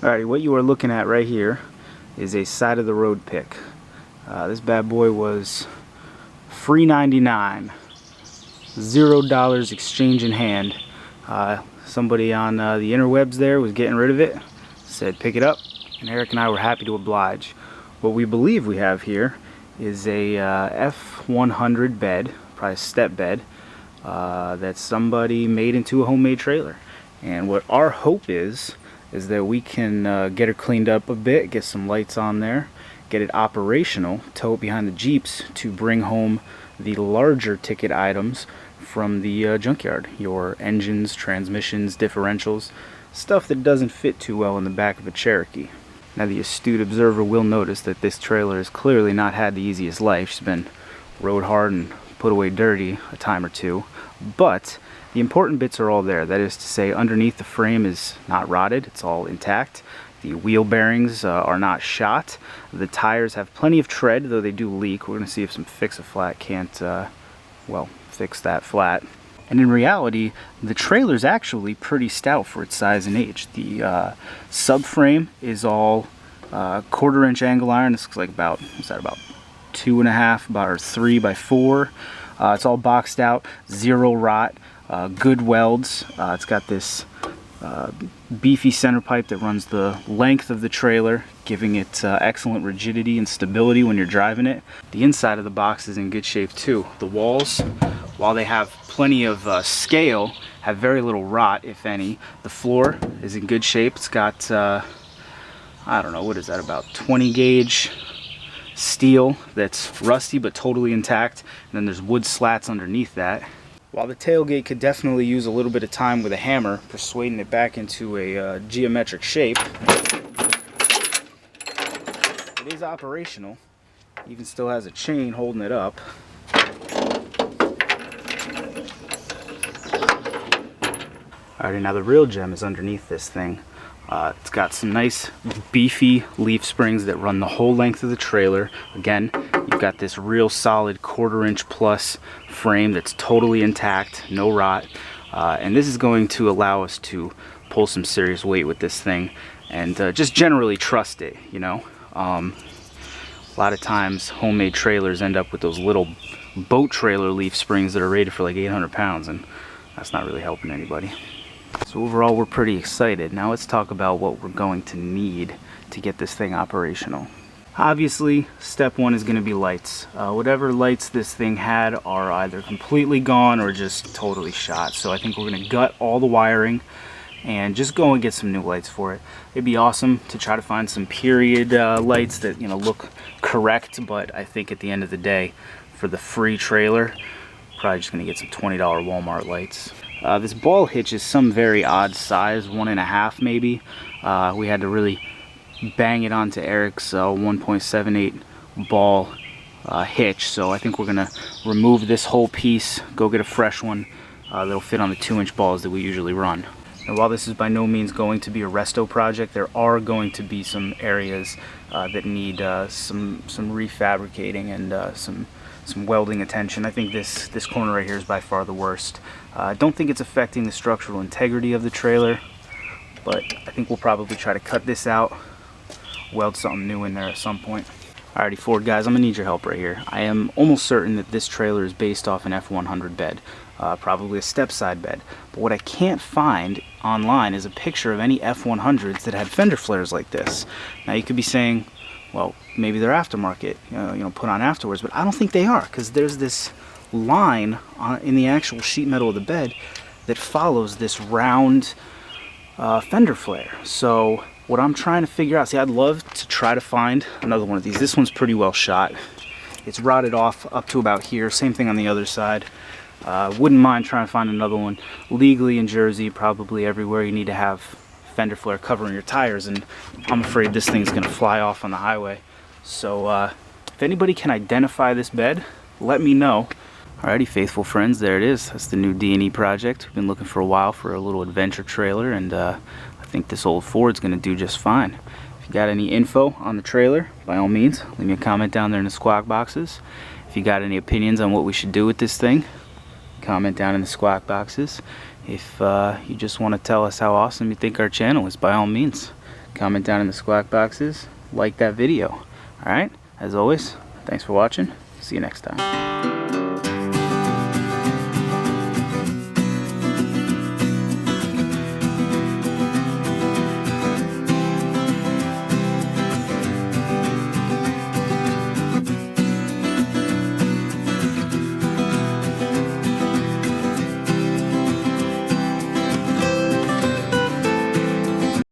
Alrighty, what you are looking at right here is a side of the road pick. This bad boy was free 99, $0 exchange in hand. Somebody on the interwebs there was getting rid of it, said pick it up, and Eric and I were happy to oblige. What we believe we have here is a F100 bed, probably a step bed, that somebody made into a homemade trailer. And what our hope is that we can get it cleaned up a bit, get some lights on there, get it operational, tow it behind the Jeeps to bring home the larger ticket items from the junkyard. Your engines, transmissions, differentials, stuff that doesn't fit too well in the back of a Cherokee. Now the astute observer will notice that this trailer has clearly not had the easiest life. She's been rode hard and put away dirty a time or two, but the important bits are all there. That is to say, underneath the frame is not rotted, it's all intact. The wheel bearings are not shot. The tires have plenty of tread, though they do leak. We're going to see if some fix-a-flat can't, well, fix that flat. And in reality, the trailer's actually pretty stout for its size and age. The subframe is all 1/4 inch angle iron. This looks like about, what's that, about 2.5 or 3 by 4. It's all boxed out, zero rot, good welds. It's got this beefy center pipe that runs the length of the trailer, giving it excellent rigidity and stability when you're driving it. The inside of the box is in good shape too. The walls, while they have plenty of scale, have very little rot, if any. The floor is in good shape. It's got, I don't know, what is that, about 20 gauge steel that's rusty but totally intact. And then there's wood slats underneath that. While the tailgate could definitely use a little bit of time with a hammer, persuading it back into a geometric shape, it is operational. Even still has a chain holding it up. Alrighty, now the real gem is underneath this thing. It's got some nice beefy leaf springs that run the whole length of the trailer. Again, you've got this real solid 1/4 inch plus frame that's totally intact, no rot. And this is going to allow us to pull some serious weight with this thing and just generally trust it, you know. A lot of times homemade trailers end up with those little boat trailer leaf springs that are rated for like 800 pounds, and that's not really helping anybody. So overall, we're pretty excited. Now let's talk about what we're going to need to get this thing operational. Obviously, step one is going to be lights. Whatever lights this thing had are either completely gone or just totally shot. So I think we're going to gut all the wiring and just go and get some new lights for it. It'd be awesome to try to find some period lights that, you know, look correct, but I think at the end of the day, for the free trailer, probably just going to get some $20 Walmart lights. This ball hitch is some very odd size, 1.5 maybe. We had to really bang it onto Eric's 1.78 ball hitch, so I think we're gonna remove this whole piece, go get a fresh one that'll fit on the 2-inch balls that we usually run. And while this is by no means going to be a resto project, there are going to be some areas that need some refabricating and some welding attention. I think this corner right here is by far the worst. I don't think it's affecting the structural integrity of the trailer, but I think we'll probably try to cut this out, weld something new in there at some point. Alrighty, Ford guys, I'm gonna need your help right here. I am almost certain that this trailer is based off an F100 bed, probably a step side bed. But what I can't find online is a picture of any F100s that had fender flares like this. Now you could be saying, well, maybe they're aftermarket, you know, put on afterwards, but I don't think they are, because there's this line in the actual sheet metal of the bed that follows this round fender flare. So what I'm trying to figure out, see, I'd love to try to find another one of these. This one's pretty well shot. It's rotted off up to about here. Same thing on the other side. Wouldn't mind trying to find another one. Legally in Jersey, probably everywhere you need to have fender flare covering your tires, and I'm afraid this thing's gonna fly off on the highway. So if anybody can identify this bed, let me know. Alrighty, faithful friends, there it is. That's the new D&E project. We've been looking for a while for a little adventure trailer, and I think this old Ford's gonna do just fine. If you got any info on the trailer, by all means, leave me a comment down there in the squawk boxes. If you got any opinions on what we should do with this thing, comment down in the squawk boxes. If you just want to tell us how awesome you think our channel is, by all means, comment down in the squawk boxes, like that video. Alright, as always, thanks for watching. See you next time.